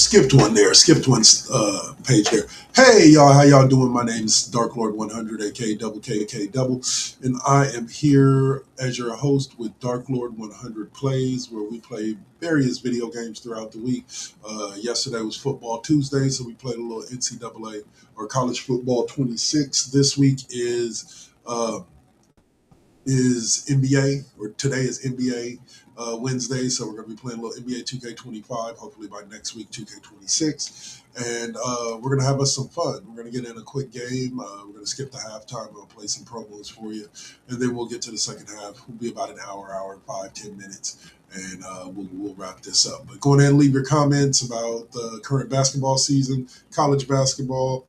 skipped one there. Skipped one page there. Hey, y'all. How y'all doing? My name is Darklrd100, aka Double K Double. And I am here as your host with Darklrd100 Plays, where we play various video games throughout the week. Yesterday was Football Tuesday, so we played a little NCAA or College Football 26. This week is NBA, or today is NBA Wednesday, so we're going to be playing a little NBA2k25, hopefully by next week, 2k26. And we're going to have us some fun. We're going to get in a quick game. We're going to skip the halftime. I'll play some promos for you. And then we'll get to the second half. We'll be about an hour, 5-10 minutes. And we'll wrap this up. But go ahead and leave your comments about the current basketball season, college basketball,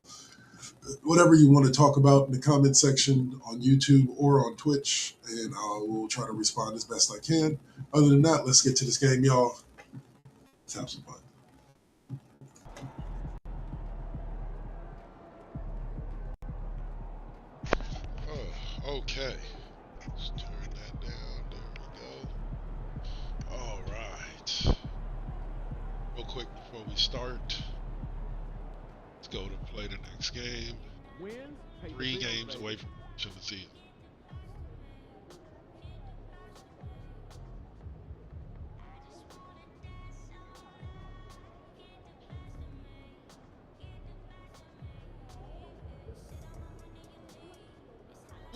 whatever you want to talk about in the comment section on YouTube or on Twitch, and we'll try to respond as best I can. Other than that, let's get to this game, y'all. Let's have some fun. Okay. Let's turn that down. There we go. All right. Real quick before we start, let's go to play the next game. 3 games away from the season.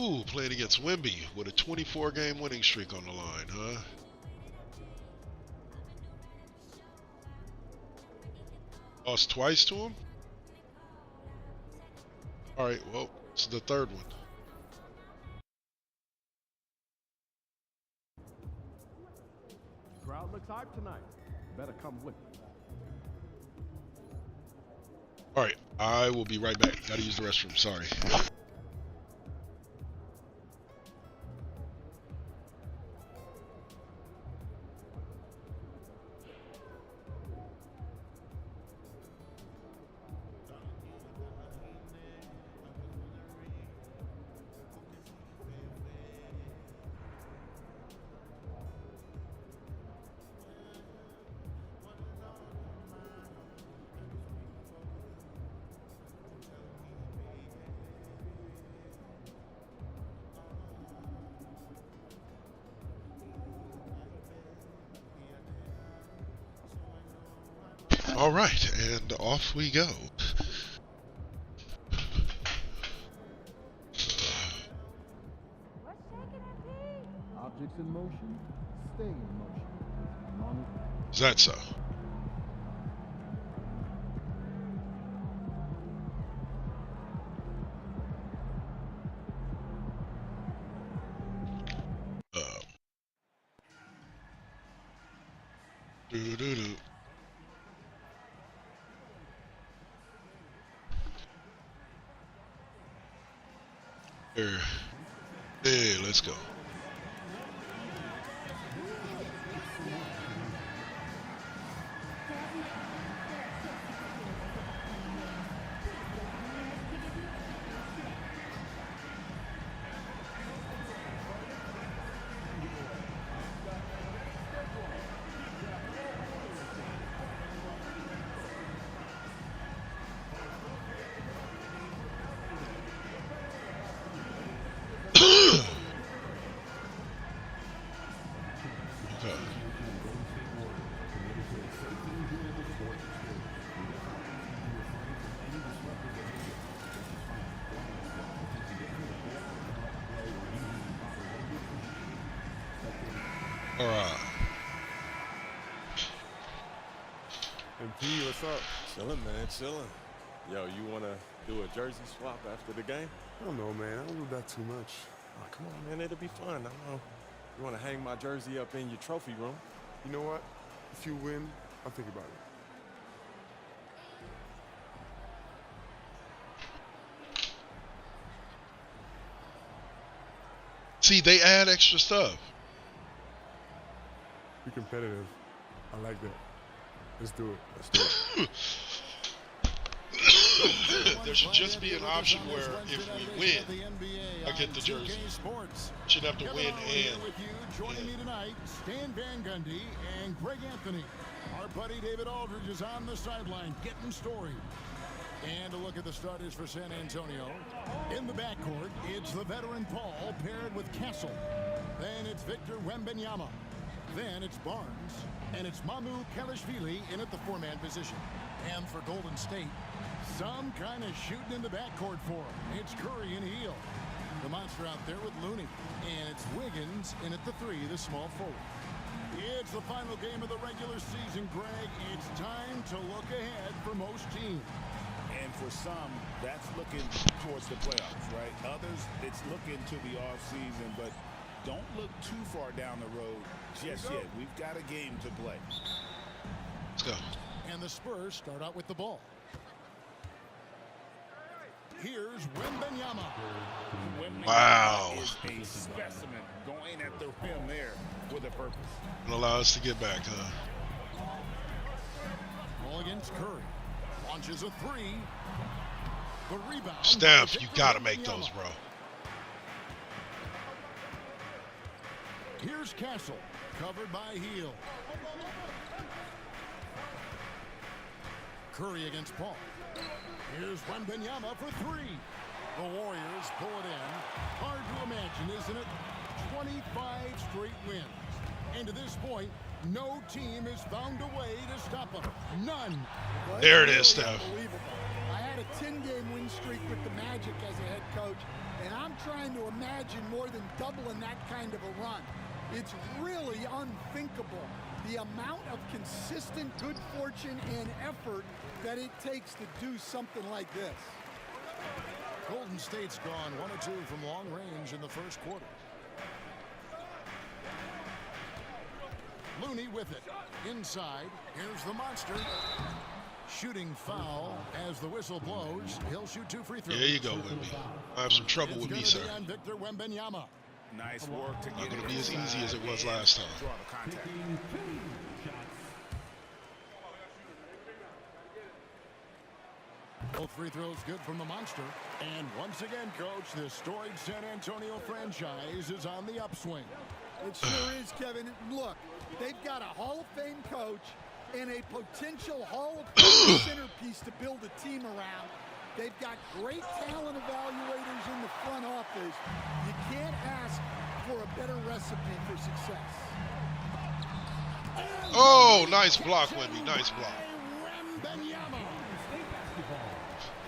Ooh, playing against Wimby with a 24-game winning streak on the line, huh? Lost twice to him? Alright, well, it's the third one. Crowd looks hyped tonight. Better come with me. Alright, I will be right back. Gotta use the restroom, sorry. All right, and off we go. Objects in motion, stay in motion. Is that so? Doo-doo-doo. Here. Hey, let's go. All right. MP, what's up? Chilling, man, chilling. Yo, you wanna do a jersey swap after the game? I don't know, man. I don't do that too much. Oh, come on, man, it'll be fun. I don't know. You wanna hang my jersey up in your trophy room? You know what? If you win, I'll think about it. See, they add extra stuff. Be competitive. I like that. Let's do it. Let's do it. There There should just be an option where if we win, I get the jersey. Should have to win and. Joining me tonight, Stan Van Gundy and Greg Anthony. Our buddy David Aldridge is on the sideline getting storied. And a look at the starters for San Antonio. In the backcourt, it's the veteran Paul paired with Castle. Then it's Victor Wembanyama. Then it's Barnes. And it's Mamu Kelishvili in at the four-man position. And for Golden State, some kind of shooting in the backcourt for him. It's Curry and Hield. The monster out there with Looney. And it's Wiggins in at the three, the small forward. It's the final game of the regular season, Greg. It's time to look ahead for most teams. And for some, that's looking towards the playoffs, right? Others, it's looking to the offseason, but don't look too far down the road just yet. We've got a game to play. Let's go. And the Spurs start out with the ball. Here's Wembanyama. Wow. Is a specimen going at the rim there with a purpose. It'll allow us to get back, huh? Ball against Curry. Launches a three. The rebound. Steph, you gotta make those, bro. Here's Castle, covered by Hield. Curry against Paul. Here's Wembanyama for three. The Warriors pull it in. Hard to imagine, isn't it? 25 straight wins. And to this point, no team has found a way to stop them. None. There it is, Steph. I had a 10-game win streak with the Magic as a head coach, and I'm trying to imagine more than doubling that kind of a run. It's really unthinkable, the amount of consistent good fortune and effort that it takes to do something like this. Golden State's gone 1 of 2 from long range in the first quarter. Looney with it. Inside. Here's the monster. Shooting foul as the whistle blows. He'll shoot 2 free throws. There you go, Wemby. I have some trouble with me, sir. On Victor Wembanyama. Nice work to get Not it going to be as inside easy as it was last time. draw the contact. Both free throws good from the monster. And once again, coach, the storied San Antonio franchise is on the upswing. It sure is, Kevin. Look, they've got a Hall of Fame coach and a potential Hall of Fame centerpiece to build a team around. They've got great talent evaluators in the front office. You can't ask for a better recipe for success. Oh, nice block, Wemby. Nice block. Wembanyama.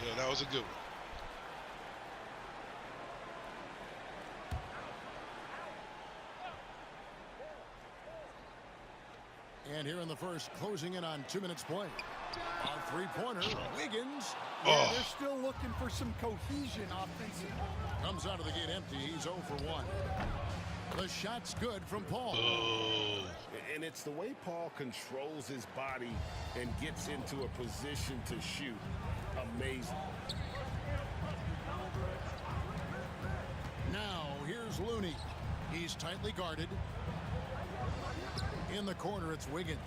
Yeah, that was a good one. And here in the first, closing in on 2 minutes play. A three-pointer, Wiggins. Yeah, they're still looking for some cohesion offensively. Comes out of the gate empty. He's 0 for 1. The shot's good from Paul. And it's the way Paul controls his body and gets into a position to shoot. Amazing. Now, here's Looney. He's tightly guarded. In the corner, it's Wiggins.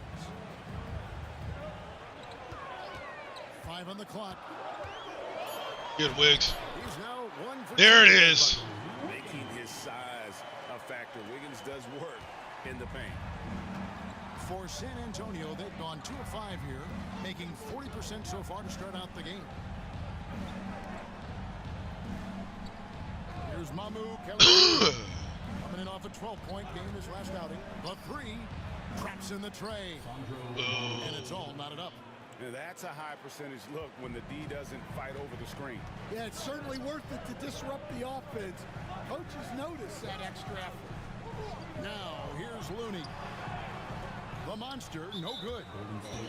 5 on the clock. Good, Wiggs. He's now 1 for 2. There it is. Making his size a factor. Wiggins does work in the paint. For San Antonio, they've gone 2 of 5 here, making 40% so far to start out the game. Here's Mamu Kelly. Coming in off a 12-point game his last outing. The three traps in the tray. And it's all knotted up. Now that's a high percentage look when the D doesn't fight over the screen. Yeah, it's certainly worth it to disrupt the offense. Coaches notice that extra effort. Now, here's Looney. The monster, no good.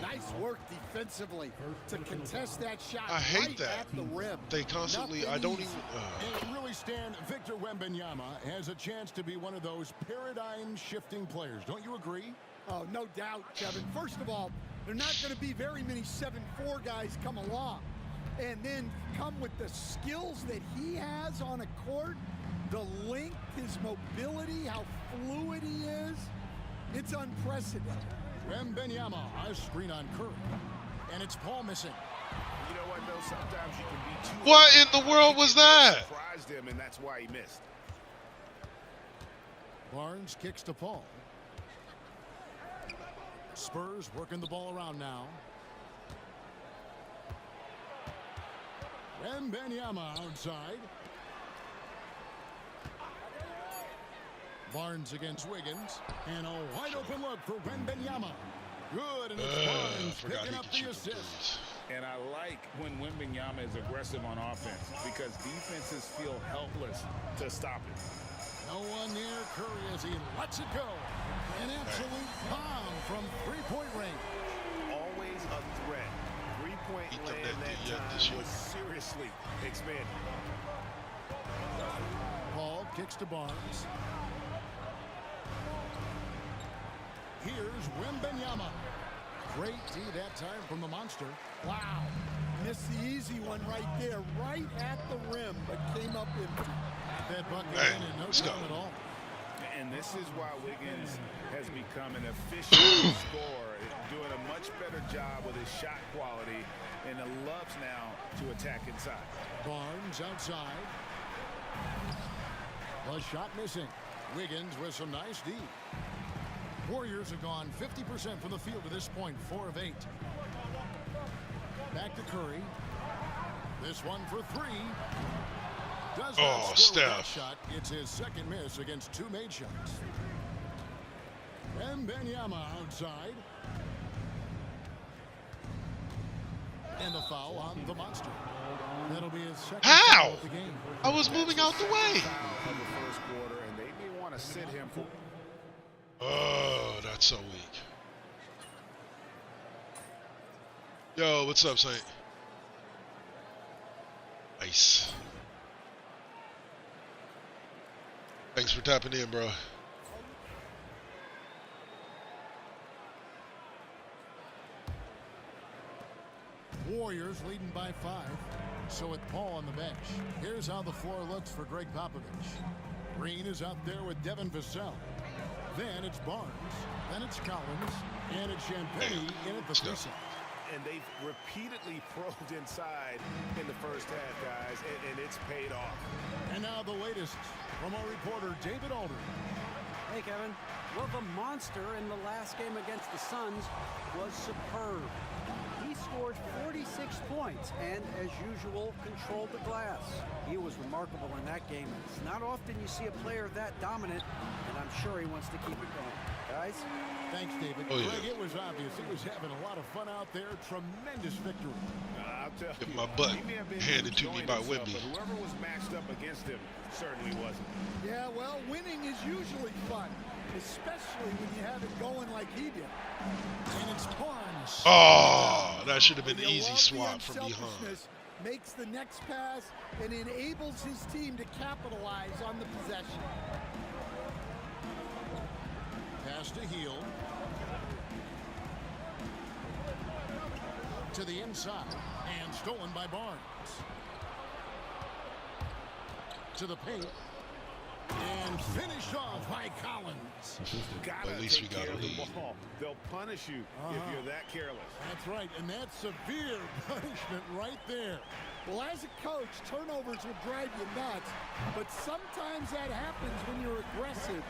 Nice work defensively to contest that shot. I hate right that. at the rim. They constantly, Nothing I don't easy. even. And really, Stan, Victor Wembanyama has a chance to be one of those paradigm-shifting players. Don't you agree? Oh, no doubt, Kevin. First of all, there are not going to be very many 7'4" guys come along. And then come with the skills that he has on a court, the length, his mobility, how fluid he is. It's unprecedented. Wembanyama, a screen on Curry. And it's Paul missing. You know what, though? Sometimes you can be too. What in the world was that? Surprised him, and that's why he missed. Barnes kicks to Paul. Spurs working the ball around now. Wembanyama outside. Barnes against Wiggins. And a wide open look for Wembanyama. Good, and it's Barnes picking up the assist. And I like when Wembanyama is aggressive on offense because defenses feel helpless to stop it. No one near Curry as he lets it go. An absolute bomb from three-point range. Always a threat. Three-point land that time was seriously expanded. Paul kicks to Barnes. Here's Wembanyama. Great D that time from the monster. Wow. Missed the easy one right there, right at the rim, but came up empty. That bucket in and no time at all. And this is why Wiggins has become an efficient scorer, doing a much better job with his shot quality, and loves now to attack inside. Barnes outside. The shot missing. Wiggins with some nice D. Warriors have gone 50% from the field to this point, 4 of 8. Back to Curry. This one for 3. Does not score with that shot. It's his second miss against 2 made shots. Wembanyama outside. And the foul on the monster. That'll be his second foul of the game. I was moving out the way. Of the first quarter, and they may want to sit him for. Oh, that's so weak. Yo, what's up, Saint? Nice. Thanks for tapping in, bro. Warriors leading by 5. So with Paul on the bench. Here's how the floor looks for Greg Popovich. Green is out there with Devin Vassell. Then it's Barnes. Then it's Collins. And it's Champagne in at the 3 side. And they've repeatedly probed inside in the first half, guys, and it's paid off. And now the latest from our reporter, David Aldridge. Hey, Kevin. Well, the monster in the last game against the Suns was superb. He scored 46 points and, as usual, controlled the glass. He was remarkable in that game. It's not often you see a player that dominant, and I'm sure he wants to keep it going. Guys? Thanks, David. Oh, yeah. Greg, it was obvious. He was having a lot of fun out there. Tremendous victory. I'll tell Get you, my butt he may have been handed to me by himself, Wemby. but whoever was matched up against him certainly wasn't. Yeah, well, winning is usually fun, especially when you have it going like he did. And it's Barnes. Oh, that should have been an You easy love swap the from behind. unselfishness, makes the next pass and enables his team to capitalize on the possession. Pass to Hield. To the inside. And stolen by Barnes. To the paint. And finished off by Collins. At least we got a lead. They'll punish you if you're that careless. That's right, and that's severe punishment right there. Well, as a coach, turnovers will drive you nuts, but sometimes that happens when you're aggressive.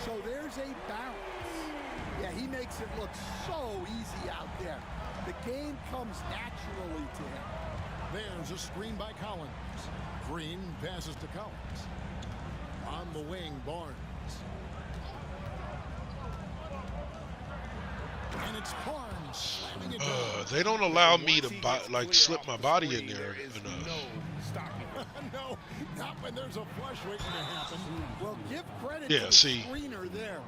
So there's a balance. Yeah, he makes it look so easy out there. The game comes naturally to him. There's a screen by Collins. Green passes to Collins. On the wing, Barnes. And it's Barnes slamming it down. They don't allow me to slip my body in there No enough. stopping him. No, not when there's a flush waiting to happen. Well, give credit Yeah, to the see. screener there.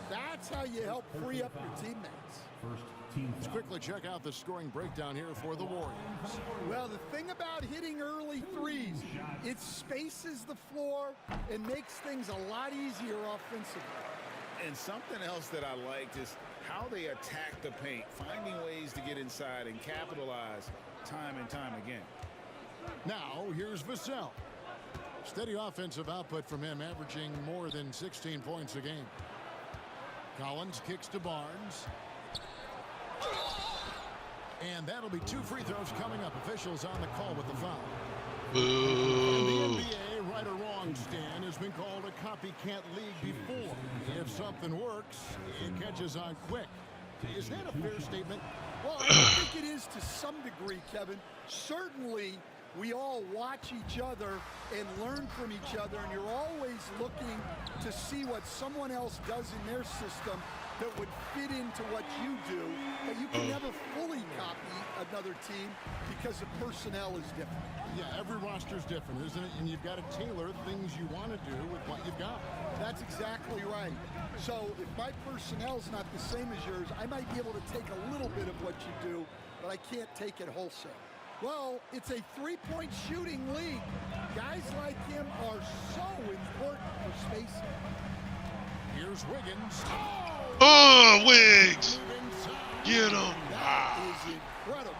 That's how you help free up your teammates. Let's quickly check out the scoring breakdown here for the Warriors. Well, the thing about hitting early threes, it spaces the floor and makes things a lot easier offensively. And something else that I liked is how they attack the paint, finding ways to get inside and capitalize time and time again. Now, here's Vassell. Steady offensive output from him, averaging more than 16 points a game. Collins kicks to Barnes. And that'll be 2 free throws coming up. Officials on the call with the foul. Boo. And the NBA, right or wrong, Stan, has been called a copycat league before. If something works, it catches on quick. Is that a fair statement? Well, I think it is to some degree, Kevin. Certainly, we all watch each other and learn from each other, and you're always looking to see what someone else does in their system that would fit into what you do, but you can never fully copy another team because the personnel is different. Yeah, every roster is different, isn't it? And you've got to tailor things you want to do with what you've got. That's exactly right. So if my personnel's not the same as yours, I might be able to take a little bit of what you do, but I can't take it wholesale. Well, it's a three-point shooting league. Guys like him are so important for spacing. Here's Wiggins. Oh, Wiggs! Get him! That is incredible.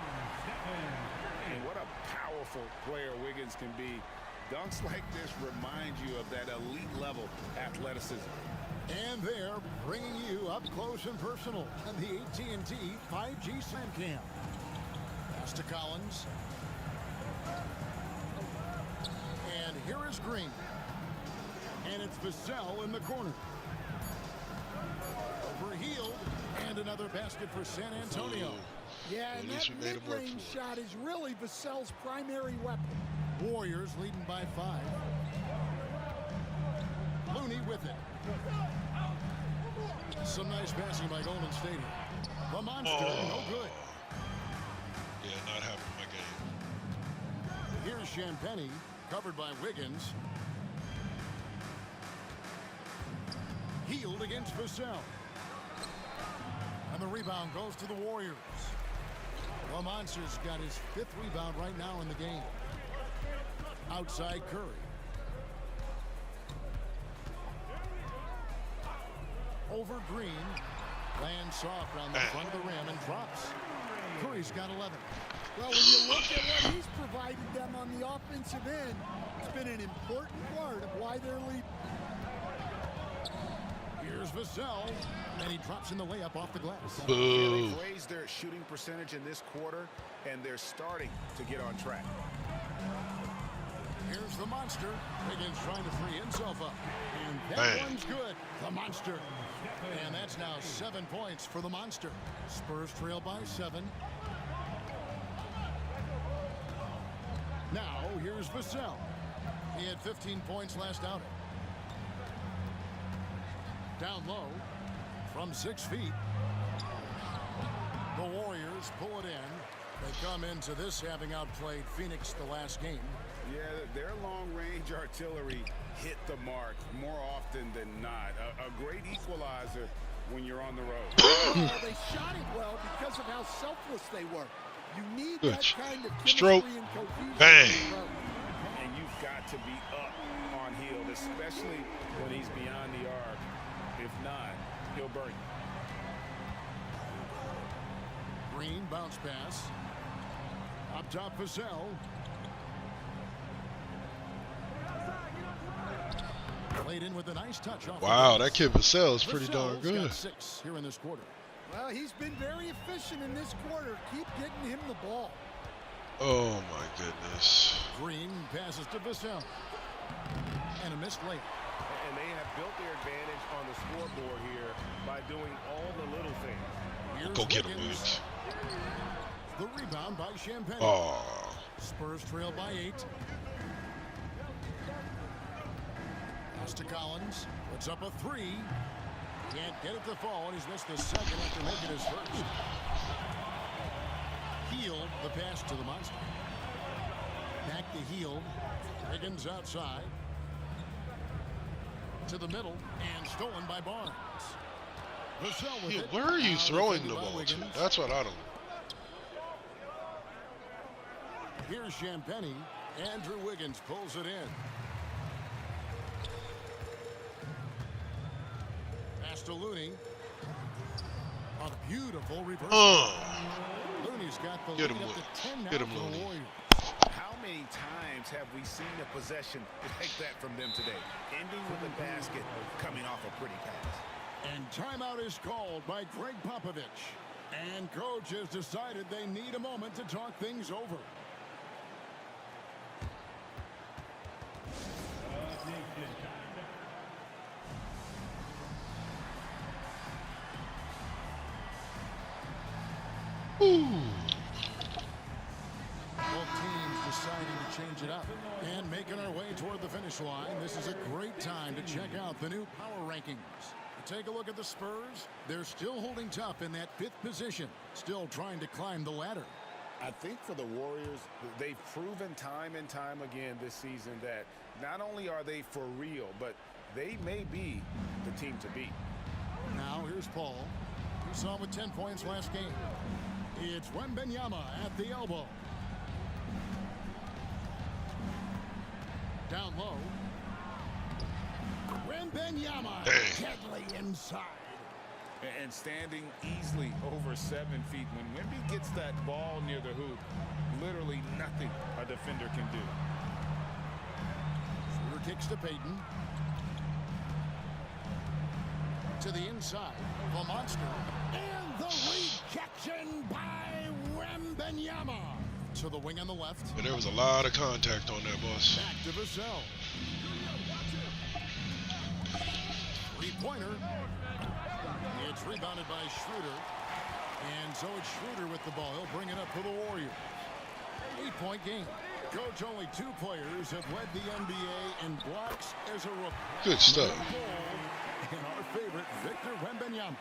And what a powerful player Wiggins can be. Dunks like this remind you of that elite level athleticism. And they're bringing you up close and personal on the AT&T 5G Slam Cam. Pass to Collins. And here is Green. And it's Vassell in the corner. Overhealed. And another basket for San Antonio. Yeah, and that mid-range shot is really Vassell's primary weapon. Warriors leading by 5. Looney with it. Some nice passing by Golden State. The monster, no good. Yeah, not having my game. Here's Champagny, covered by Wiggins. Healed against Vassell. And the rebound goes to the Warriors. The Monster's got his 5th rebound right now in the game. Outside Curry. Over Green. Lands soft on the front of the rim and drops. Curry's got 11. Well, when you look at what he's provided them on the offensive end, it's been an important part of why they're leading. Here's Vassell, and he drops in the layup off the glass. Boo. They've raised their shooting percentage in this quarter, and they're starting to get on track. Here's the Monster. Wiggins trying to free himself up. And that one's good. The Monster. And that's now 7 points for the Monster. Spurs trail by 7. Now, here's Vassell. He had 15 points last outing. Down low from 6 feet. The Warriors pull it in. They come into this having outplayed Phoenix the last game. Yeah, their long-range artillery hit the mark more often than not. A great equalizer when you're on the road. Well, they shot it well because of how selfless they were. You need that kind of chemistry and cohesion. Bang. And you've got to be up on Hield, especially when he's beyond the arc. If not, he'll burn you. Green bounce pass. Up top, Vassell. Played in with a nice touch off. Wow, that kid Vassell is pretty darn good. Got 6 here in this quarter. Well, he's been very efficient in this quarter. Keep getting him the ball. Oh my goodness. Green passes to Vassell. And a missed layup. And they have built their advantage on the scoreboard here by doing all the little things. Here's Go get him, Wiggins. Wiggs. The rebound by Champagny. Oh. Spurs trail by 8. Pass to Collins. Puts up a 3. Can't get it to fall, and he's missed the second after making his first. Healed the pass to the Monster. Back to Healed. Wiggins outside. To the middle, and stolen by Barnes. Vassell with Yeah, it. where are you throwing the Defended by ball to? Wiggins. That's what I don't. Here's Champagny. Andrew Wiggins pulls it in. Pass to Looney. A beautiful reverse. Looney's got the Get lead him, up to Wiggs. 10 now Get him, for the Looney. Warriors. How many times have we seen a possession like that from them today? Ending with a basket, coming off a pretty pass. And timeout is called by Greg Popovich. And coach has decided they need a moment to talk things over. Both teams deciding to change it up and making our way toward the finish line. This is a great time to check out the new power rankings. Take a look at the Spurs. They're still holding tough in that 5th position, still trying to climb the ladder. I think for the Warriors, they've proven time and time again this season that not only are they for real, but they may be the team to beat. Now here's Paul. We saw him with 10 points last game. It's Wembanyama at the elbow. Down low. Wembanyama deadly inside. And standing easily over 7 feet. When Wemby gets that ball near the hoop, literally nothing a defender can do. Shooter kicks to Payton. To the inside. The monster. And the rejection by Wembanyama. To the wing on the left. And there was a lot of contact on that, boss. Back to Vassell. Three-pointer. It's rebounded by Schroeder. And so it's Schroeder with the ball. He'll bring it up for the Warriors. 8-point game. Coach, only 2 players have led the NBA in blocks as a rookie. Good stuff. And our favorite, Victor Wembanyama.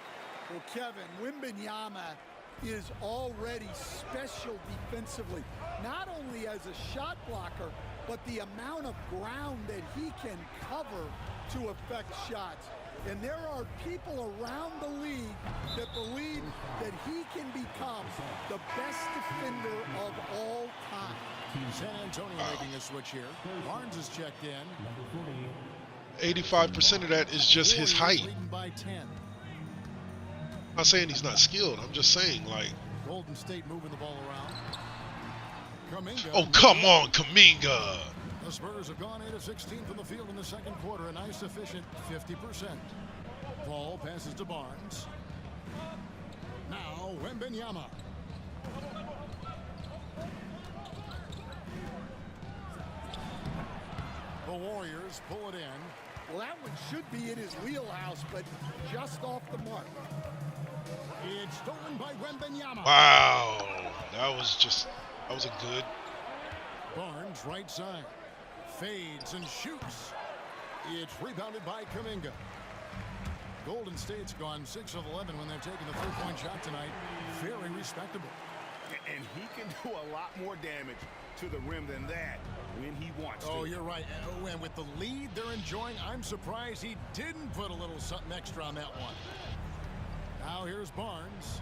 Well, Kevin, Wembanyama is already special defensively, not only as a shot blocker, but the amount of ground that he can cover to affect shots. And there are people around the league that believe that he can become the best defender of all time. San Antonio making a switch here. Barnes is checked in. 85% of that is just his height. Leading by 10. I'm not saying he's not skilled. I'm just saying, like, Golden State moving the ball around. Kuminga. oh, come on, Kuminga. The Spurs have gone 8 of 16 from the field in the second quarter. A nice efficient 50%. Ball passes to Barnes. Now Wembanyama. The Warriors pull it in. Well, that one should be in his wheelhouse, but just off the mark. It's stolen by Wembanyama. Wow. That was a good. Barnes right side. Fades and shoots. It's rebounded by Kuminga. Golden State's gone 6 of 11 when they're taking the 3-point shot tonight. Very respectable. And he can do a lot more damage to the rim than that when he wants to. Oh, you're right. And with the lead they're enjoying, I'm surprised he didn't put a little something extra on that one. Now here's Barnes.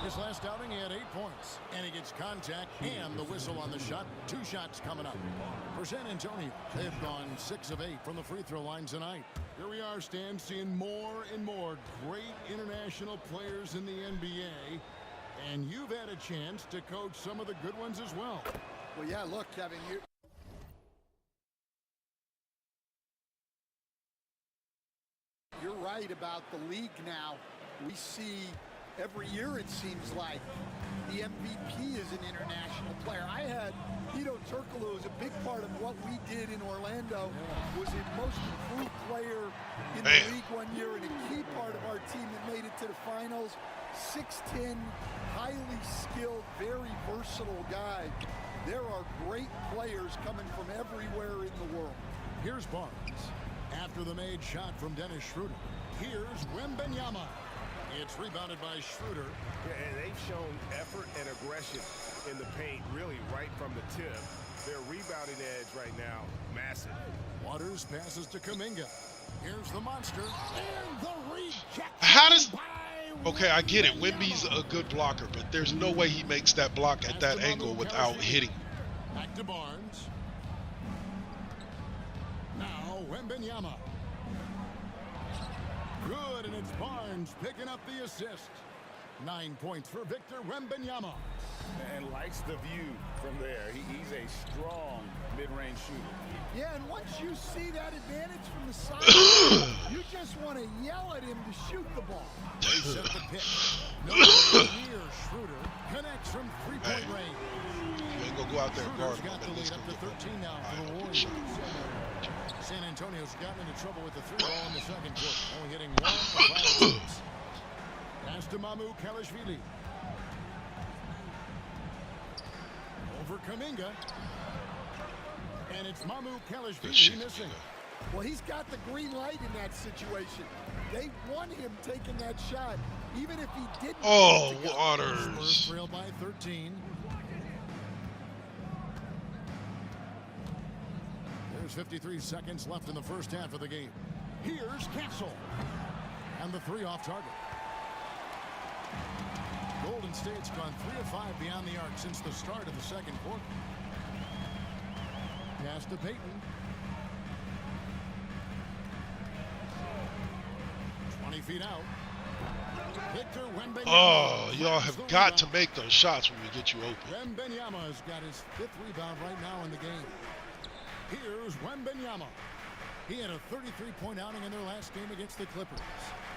His last outing, he had 8 points. And he gets contact and the whistle on the shot. 2 shots coming up. For San Antonio, they've gone 6 of 8 from the free throw line tonight. Here we are, Stan, seeing more and more great international players in the NBA. And you've had a chance to coach some of the good ones as well. Well, yeah, look, Kevin, you're right about the league now. We see every year, it seems like, the MVP is an international player. I had Hedo Turkoglu, was a big part of what we did in Orlando, was a most improved player in the league one year and a key part of our team that made it to the finals. 6'10", highly skilled, very versatile guy. There are great players coming from everywhere in the world. Here's Barnes. After the made shot from Dennis Schroeder. Here's Wembanyama. It's rebounded by Schroeder. Yeah, and they've shown effort and aggression in the paint, really right from the tip. Their rebounding edge right now, massive. Waters passes to Kuminga. Here's the monster. And the rejection. How does... Okay, I get it. Wemby's a good blocker, but there's no way he makes that block at that angle without hitting. Back to Barnes. Now Wembanyama. Good, and it's Barnes picking up the assist. 9 points for Victor Wembanyama. And likes the view from there. He's a strong mid-range shooter. Yeah, and once you see that advantage from the side, you just want to yell at him to shoot the ball. They set the pick. No near Schroeder connects from three-point range. You ain't gonna go out there and guard him. Got the lead up to 13 now for the Warriors. San Antonio's gotten into trouble with the three ball in the second quarter, only hitting 1 for 5 attempts. Pass to Mamu Kalashvili. Over Kuminga. And it's Mamu Kalashvili missing. Well, he's got the green light in that situation. They want him taking that shot, even if he didn't. Oh, Waters. Spurs trail by 13. There's 53 seconds left in the first half of the game. Here's Castle. And the three off target. Golden State's gone 3 of 5 beyond the arc since the start of the second quarter. Pass to Payton. 20 feet out. Victor Wembanyama. Oh, y'all have got to make those shots when we get you open. Wembanyama's got his 5th rebound right now in the game. Here's Wembanyama. He had a 33-point outing in their last game against the Clippers.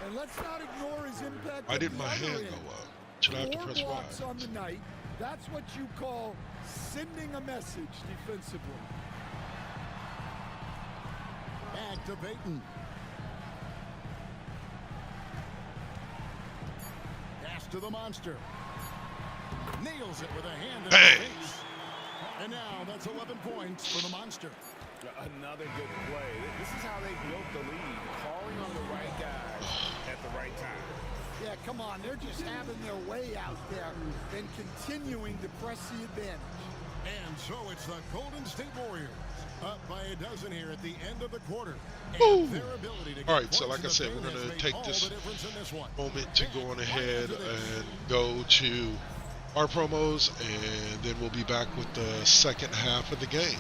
And let's not ignore his impact. Why didn't my hand go up? Should I have to press Y? 4 blocks on the night. That's what you call sending a message defensively. Back to Payton. Pass to the monster. Nails it with a hand in the face. And now that's 11 points for the monster. Another good play. This is how they built the lead. Calling on the right guys at the right time. Yeah, come on. They're just having their way out there and continuing to press the advantage. And so it's the Golden State Warriors up by a dozen here at the end of the quarter. And their ability to all right, so like I said, we're going to take this moment to go on ahead and go to our promos, and then we'll be back with the second half of the game.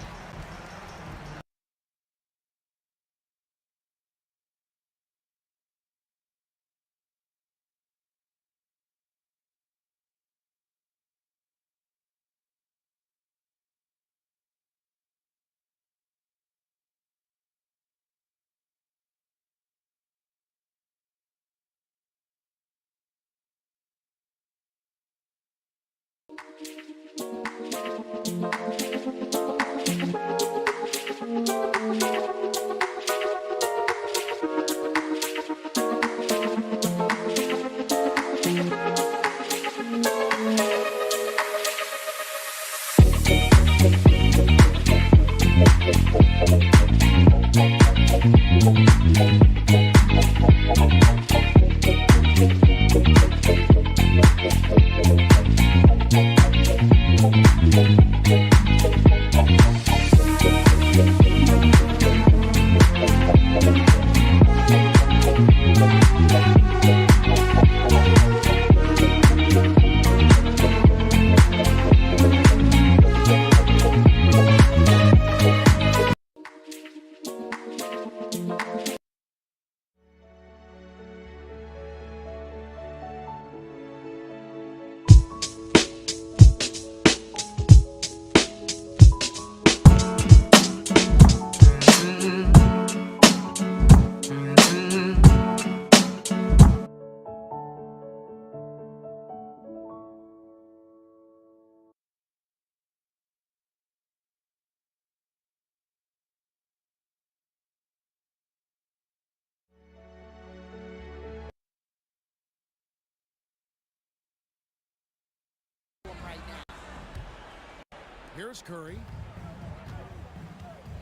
Here's Curry.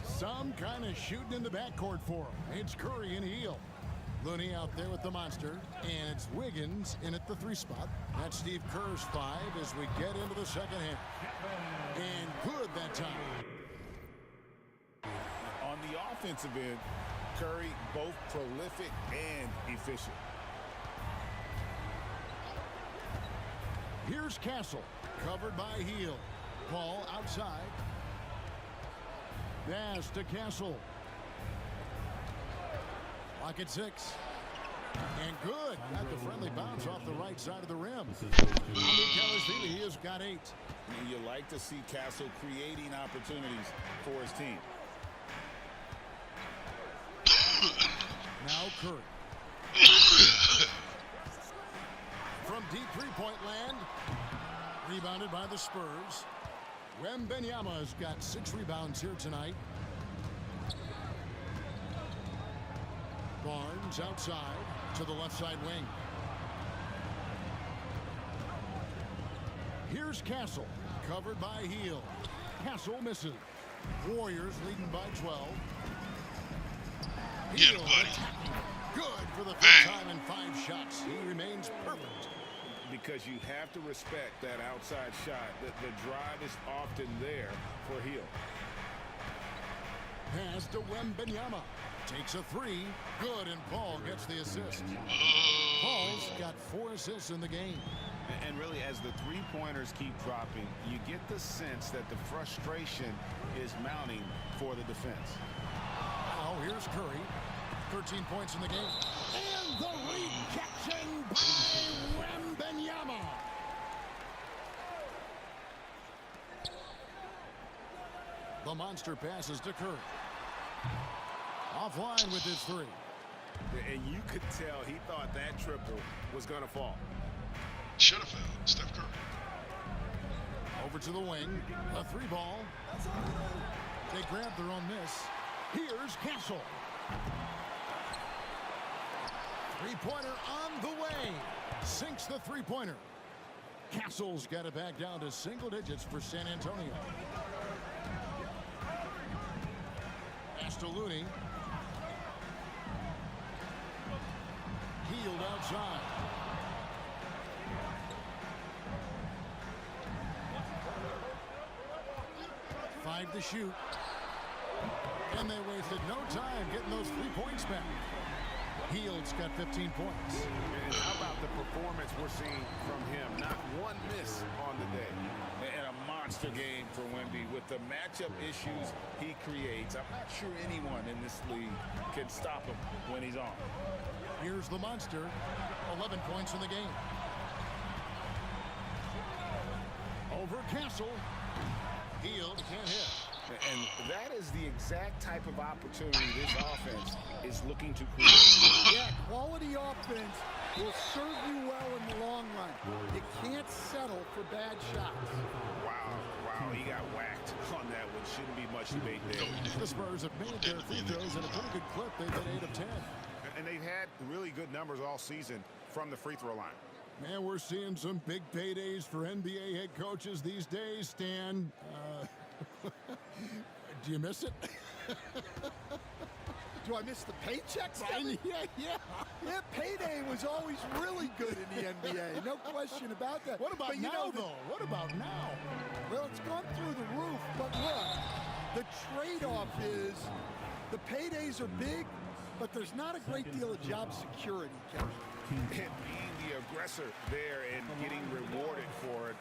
Some kind of shooting in the backcourt for him. It's Curry and Heel. Looney out there with the monster. And it's Wiggins in at the 3 spot. That's Steve Kerr's 5 as we get into the second half. And good that time. On the offensive end, Curry both prolific and efficient. Here's Castle, covered by Heel. Ball outside. Pass to Castle. Clock at 6. And good. Got the friendly bounce off the right side of the rim. He has got 8. And you like to see Castle creating opportunities for his team. Now Curry. From deep three-point land. Rebounded by the Spurs. Wembanyama has got 6 rebounds here tonight. Barnes outside to the left side wing. Here's Castle, covered by Heel. Castle misses. Warriors leading by 12. Heel attacking. Good for the first time in 5 shots. He remains perfect. Because you have to respect that outside shot. The drive is often there for Heel. Pass to Wembanyama. Takes a 3. Good, and Paul gets the assist. Paul's got 4 assists in the game. And really, as the three-pointers keep dropping, you get the sense that the frustration is mounting for the defense. Now here's Curry. 13 points in the game. And the rejection by Wembanyama. The monster passes to Curry. Offline with his 3. And you could tell he thought that triple was going to fall. Should have fouled Steph Curry. Over to the wing. A 3-ball. They grab their own miss. Here's Castle. 3-pointer on the way. Sinks the 3-pointer. Castle's got it back down to single digits for San Antonio. Pass to Looney. Healed outside. Five to shoot. And they wasted no time getting those 3 points back. Heald's got 15 points. And how about the performance we're seeing from him? Not one miss on the day. And a monster game for Wemby. With the matchup issues he creates, I'm not sure anyone in this league can stop him when he's on. Here's the monster. 11 points in the game. Over Castle. Heald can't hit. And that is the exact type of opportunity this offense is looking to create. Yeah, quality offense will serve you well in the long run. You can't settle for bad shots. Wow, he got whacked on that one. Shouldn't be much debate there. The Spurs have made their free throws in a pretty good clip. They've been 8 of 10. And they've had really good numbers all season from the free throw line. Man, we're seeing some big paydays for NBA head coaches these days, Stan. Do you miss it? Do I miss the paychecks? Yeah. Payday was always really good in the NBA. No question about that. What about now, though? What about now? Well, it's gone through the roof, but look, the trade-off is the paydays are big, but there's not a great deal of job security, Kevin. And being the aggressor there and getting rewarded for it.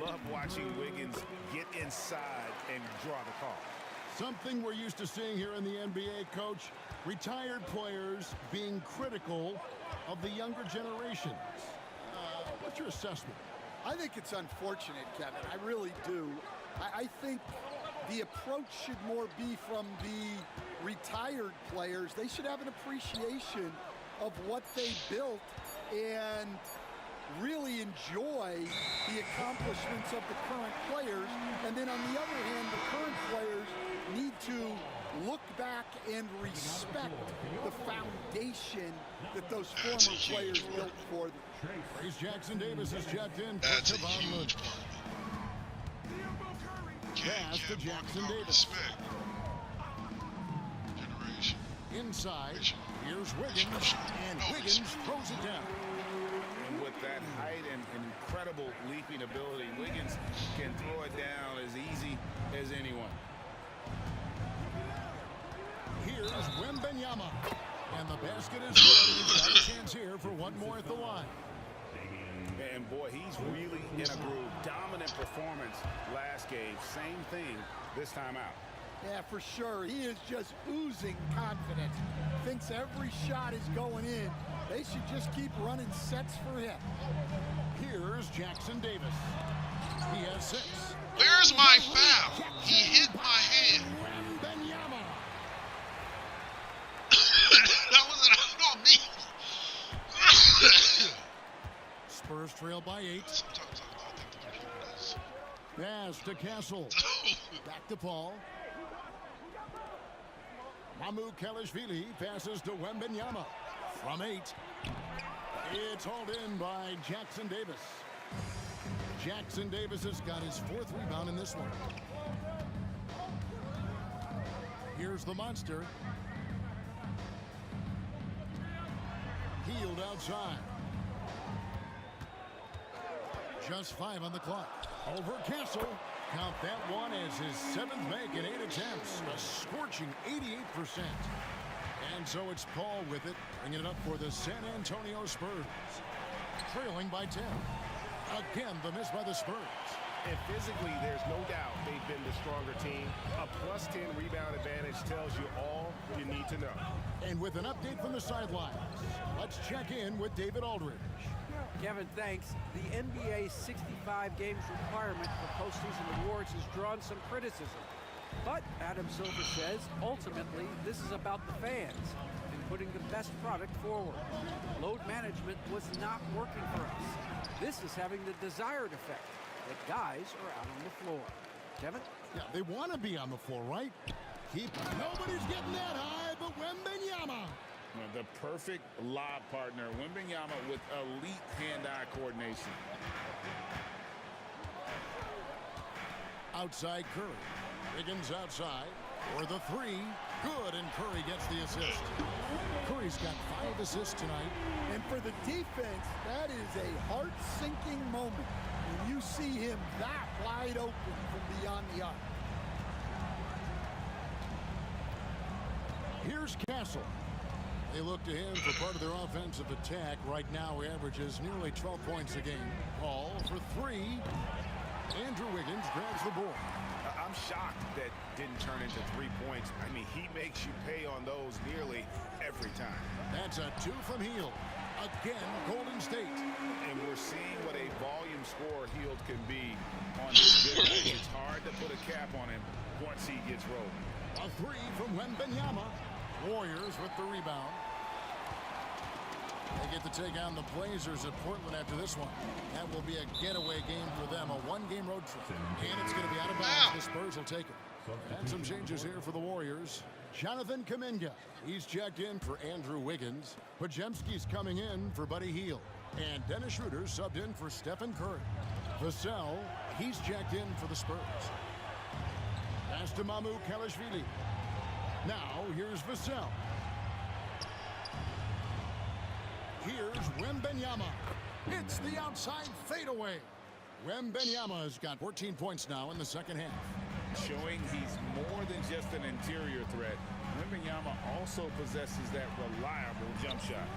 Love watching Wiggins get inside and draw the call. Something we're used to seeing here in the NBA, Coach. Retired players being critical of the younger generation. What's your assessment? I think it's unfortunate, Kevin. I really do. I think the approach should more be from the retired players. They should have an appreciation of what they built and really enjoy the accomplishments of the current players. And then on the other hand, the current players need to look back and respect the foundation that those former players built for them. Trace Jackson Davis is checked in. That's a huge part. Pass to Jackson Davis. Generation. Inside, here's Wiggins, and Wiggins throws it down. And with that height and incredible leaping ability, Wiggins can throw it down as easy as anyone. Here's Wembanyama, and the basket is good. He's got a chance here for one more at the line. And boy, he's really in a groove. Dominant performance last game. Same thing this time out. Yeah, for sure. He is just oozing confidence. Thinks every shot is going in. They should just keep running sets for him. Here's Jackson Davis. He has 6. Where's my foul? He hit my hand. Wembanyama. That wasn't on me. Spurs trail by 8. Sometimes I think the computer does. Pass to Castle. Back to Paul. Kelishvili passes to Wembanyama. From 8. It's hauled in by Jackson Davis. Jackson Davis has got his 4th rebound in this one. Here's the monster. Healed outside. Just 5 on the clock. Over Castle. Count that one as his 7th make in 8 attempts. A scorching 88%. And so it's Paul with it, bringing it up for the San Antonio Spurs. Trailing by 10. Again, the miss by the Spurs. And physically, there's no doubt they've been the stronger team. A +10 rebound advantage tells you all you need to know. And with an update from the sidelines, let's check in with David Aldridge. Kevin, thanks. The NBA 65 games requirement for postseason awards has drawn some criticism. But Adam Silver says, ultimately, this is about the fans and putting the best product forward. Load management was not working for us. This is having the desired effect, that guys are out on the floor. Kevin? Yeah, they want to be on the floor, right? Nobody's getting that high, but Wembanyama. The perfect lob partner. Wembanyama with elite hand-eye coordination. Outside Curry. Wiggins outside for the 3. Good, and Curry gets the assist. Curry's got 5 assists tonight. And for the defense, that is a heart-sinking moment when you see him that wide open from beyond the arc. Here's Castle. They look to him for part of their offensive attack. Right now, he averages nearly 12 points a game. Paul for 3. Andrew Wiggins grabs the board. I'm shocked that didn't turn into 3 points. I mean, he makes you pay on those nearly every time. That's a 2 from Hield. Again, Golden State. And we're seeing what a volume scorer Hield can be on his big man. It's hard to put a cap on him once he gets rolling. A 3 from Wembanyama. Warriors with the rebound. They get to take on the Blazers at Portland after this one. That will be a getaway game for them, a 1-game road trip. And it's going to be out of bounds. The Spurs will take it. And some changes here for the Warriors. Jonathan Kuminga, he's checked in for Andrew Wiggins. Podziemski's coming in for Buddy Hield. And Dennis Schroeder subbed in for Stephen Curry. Vassell, he's checked in for the Spurs. Pass to Kelishvili. Now, here's Vassell. Here's Wembanyama. It's the outside fadeaway. Wembanyama has got 14 points now in the second half. Showing he's more than just an interior threat. Wembanyama also possesses that reliable jump shot.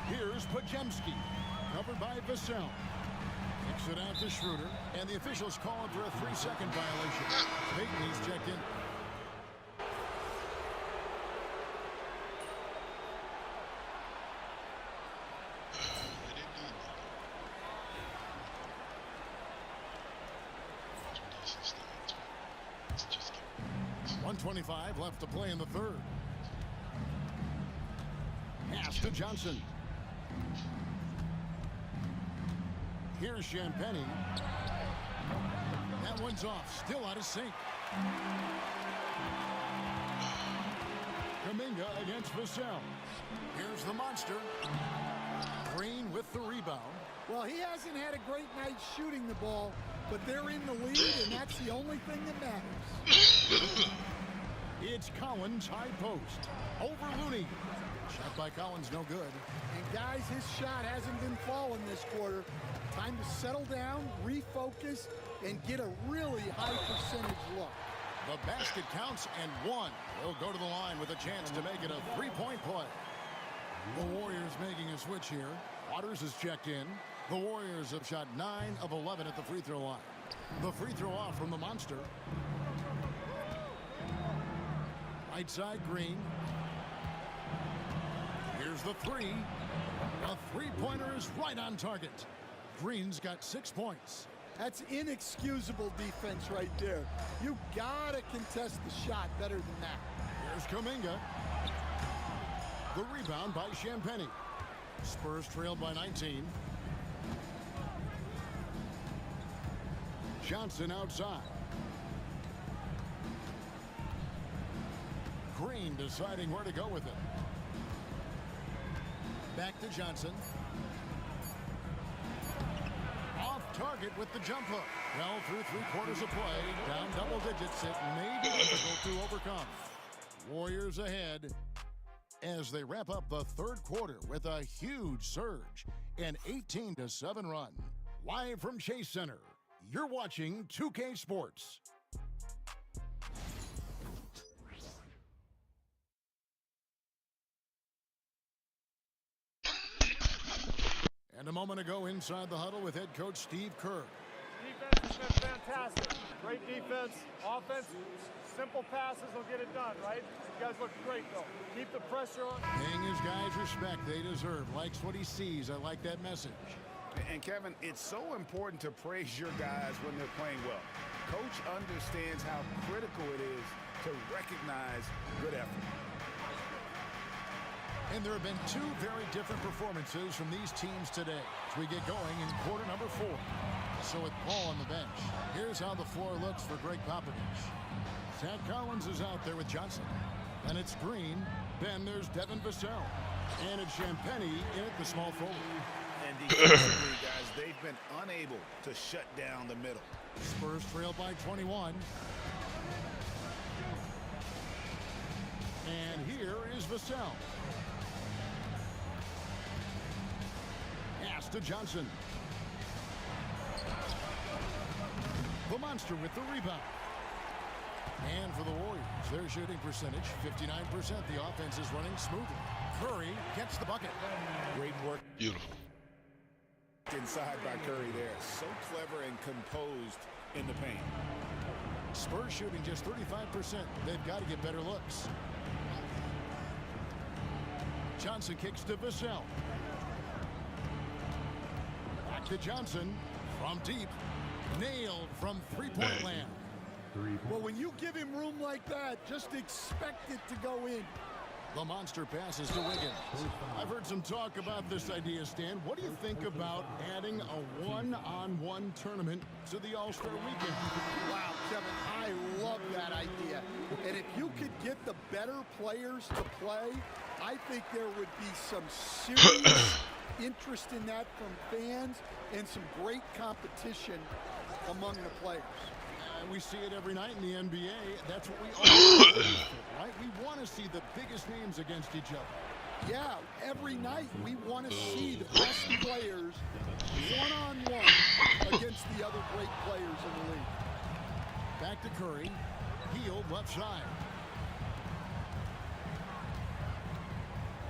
Here's Podziemski, covered by Vassell. Kicks it out to Schroeder, and the officials call him for a 3-second violation. Payton, he's checked in. .25 left to play in the third. Pass to Johnson. Here's Champagny. That one's off. Still out of sync. Kuminga against Vassell. Here's the monster. Green with the rebound. Well, he hasn't had a great night shooting the ball, but they're in the lead, and that's the only thing that matters. It's Collins, high post. Over Looney. Shot by Collins, no good. And guys, his shot hasn't been falling this quarter. Time to settle down, refocus, and get a really high percentage look. The basket counts, and 1. He'll go to the line with a chance to make it a 3-point play. The Warriors making a switch here. Waters is checked in. The Warriors have shot 9 of 11 at the free throw line. The free throw off from the Monster. Right side, Green. Here's the three. A three-pointer is right on target. Green's got 6 points. That's inexcusable defense right there. You gotta contest the shot better than that. Here's Kuminga. The rebound by Champagnie. Spurs trailed by 19. Johnson outside. Green deciding where to go with it. Back to Johnson. Off target with the jump hook. Well, through 3/4 of play, down double digits, it may be difficult to overcome. Warriors ahead as they wrap up the third quarter with a huge surge, an 18-7 run. Live from Chase Center, you're watching 2K Sports. And a moment ago inside the huddle with head coach Steve Kerr. Defense has been fantastic. Great defense. Offense, simple passes will get it done, right? You guys look great, though. Keep the pressure on. Paying his guys respect they deserve. Likes what he sees. I like that message. And Kevin, it's so important to praise your guys when they're playing well. Coach understands how critical it is to recognize good effort. And there have been 2 very different performances from these teams today as we get going in quarter number 4. So with Paul on the bench, here's how the floor looks for Greg Popovich. Zach Collins is out there with Johnson. And it's Green. Then there's Devin Vassell. And it's Champagnie in at the small forward. And defensively, guys, they've been unable to shut down the middle. Spurs trail by 21. And here is Vassell. Pass to Johnson. The Monster with the rebound. And for the Warriors, their shooting percentage, 59%. The offense is running smoothly. Curry gets the bucket. Great work. Beautiful. Inside by Curry there. So clever and composed in the paint. Spurs shooting just 35%. They've got to get better looks. Johnson kicks to Vassell. Back to Johnson from deep. Nailed from three-point land. Well, when you give him room like that, just expect it to go in. The Monster passes to Wiggins. I've heard some talk about this idea, Stan. What do you think about adding a one-on-one tournament to the All-Star weekend? Wow, Kevin, I love that idea. And if you could get the better players to play, I think there would be some serious interest in that from fans and some great competition among the players. We see it every night in the NBA. That's what we all do, right? We want to see the biggest names against each other. Yeah, every night we want to see the best players one-on-one against the other great players in the league. Back to Curry. Healed left side.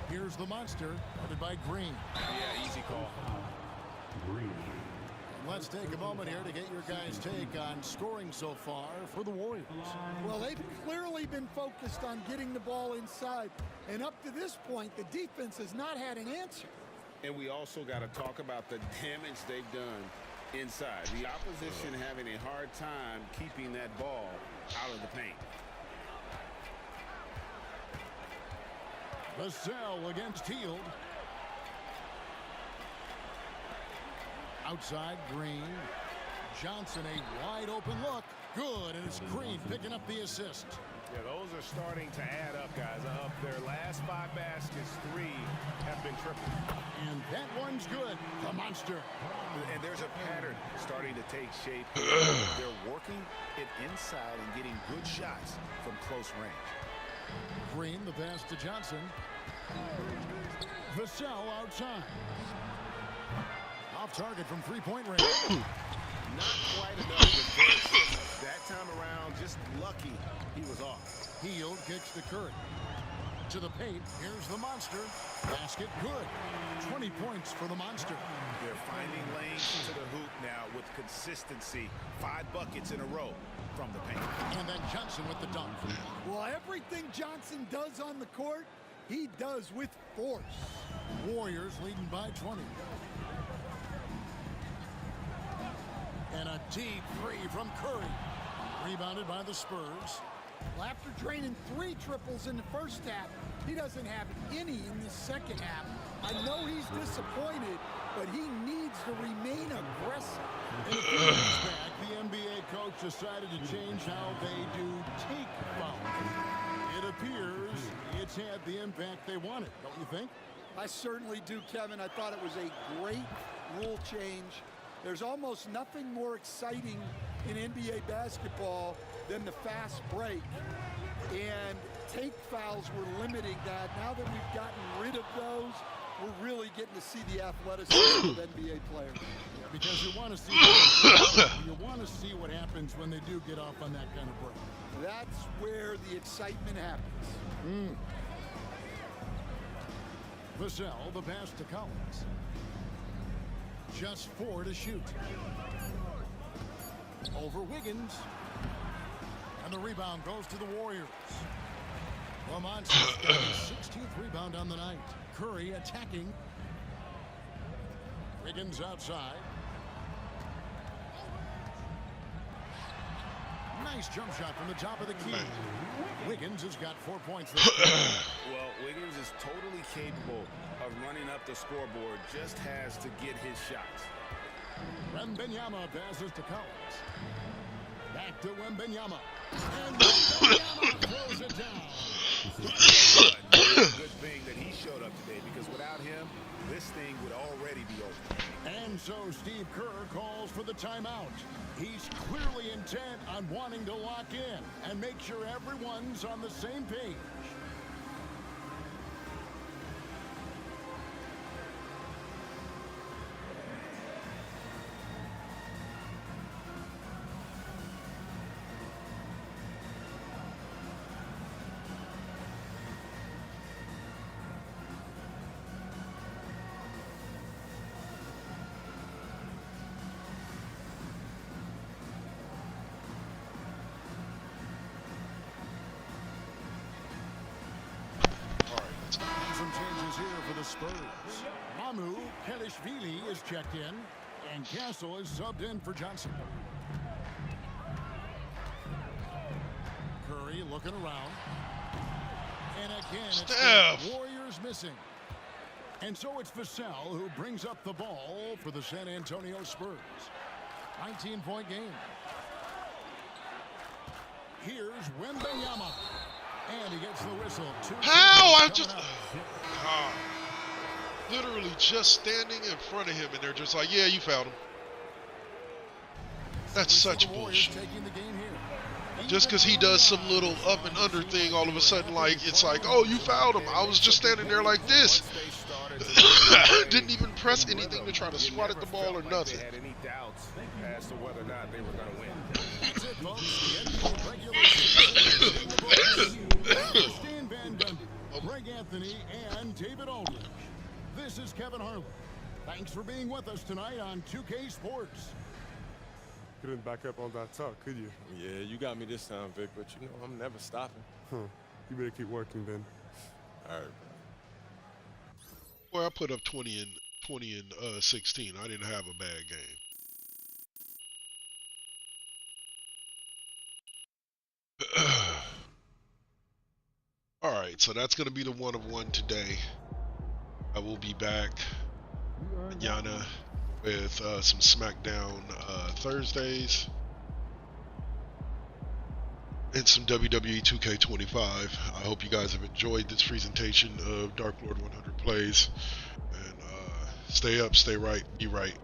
Here's the Monster, guarded by Green. Yeah, easy call. Let's take a moment here to get your guys' take on scoring so far for the Warriors. Well, they've clearly been focused on getting the ball inside. And up to this point, the defense has not had an answer. And we also got to talk about the damage they've done inside. The opposition having a hard time keeping that ball out of the paint. Vassell against Hield. Outside, Green. Johnson, a wide open look. Good, and it's Green picking up the assist. Yeah, those are starting to add up, guys. Of their last 5 baskets, 3 have been triple. And that one's good. The Monster. And there's a pattern starting to take shape. They're working it inside and getting good shots from close range. Green, the pass to Johnson. Vassell outside. Off target from three-point range. Not quite enough defense. That time around, just lucky he was off. Hield kicks to Curry. into the paint. Here's the Monster. Basket good. 20 points for the Monster. They're finding lanes to the hoop now with consistency. 5 buckets in a row from the paint. And then Johnson with the dunk. Well, everything Johnson does on the court, he does with force. Warriors leading by 20. And a deep three from Curry. Rebounded by the Spurs. Well, after draining 3 triples in the first half, he doesn't have any in the second half. I know he's disappointed, but he needs to remain aggressive. In a few years back, the NBA coach decided to change how they do take fouls. It appears it's had the impact they wanted, don't you think? I certainly do, Kevin. I thought it was a great rule change. There's almost nothing more exciting in NBA basketball than the fast break. And take fouls were limiting that. Now that we've gotten rid of those, we're really getting to see the athleticism of NBA players. Yeah, because you want to see what happens when they do get off on that kind of break. That's where the excitement happens. Vassell, the pass to Collins. Just 4 to shoot. Over Wiggins. And the rebound goes to the Warriors. Lamonte's got his 16th rebound on the night. Curry attacking. Wiggins outside. Nice jump shot from the top of the key. Wiggins has got 4 points this game. Well, Wiggins is totally capable of running up the scoreboard, just has to get his shots. Wembanyama passes to Collins. Back to Wembanyama. And Wembanyama throws it down. Good thing that he showed up today, because without him, this thing would already be over. And so Steve Kerr calls for the timeout. He's clearly intent on wanting to lock in and make sure everyone's on the same page. Some changes here for the Spurs. Mamu Kelishvili is checked in, and Castle is subbed in for Johnson. Curry looking around. And again, it's the Warriors missing. And so it's Vassell who brings up the ball for the San Antonio Spurs. 19-point game. Here's Wembanyama. And he gets the whistle. How? I just... literally just standing in front of him, and they're just like, yeah, you fouled him. That's such bullshit. Just because he does some little up and under thing, all of a sudden, like, it's like, oh, you fouled him. I was just standing there like this. Didn't even press anything to try to swat at the ball or nothing. Had any doubts as to whether or not they were going to win. That's it, folks. Stan Van Gundy, Greg Anthony, and David Aldridge. This is Kevin Harlan. Thanks for being with us tonight on 2K Sports. Couldn't back up on that talk, could you? Yeah, you got me this time, Vic, but you know I'm never stopping. Huh. You better keep working then. All right. Boy, I put up 20 and 16. I didn't have a bad game. All right, so that's going to be the one of one today. I will be back, Yana, with some SmackDown Thursdays and some WWE 2k25. I hope you guys have enjoyed this presentation of Darklrd100 Plays. And stay up, stay right, be right.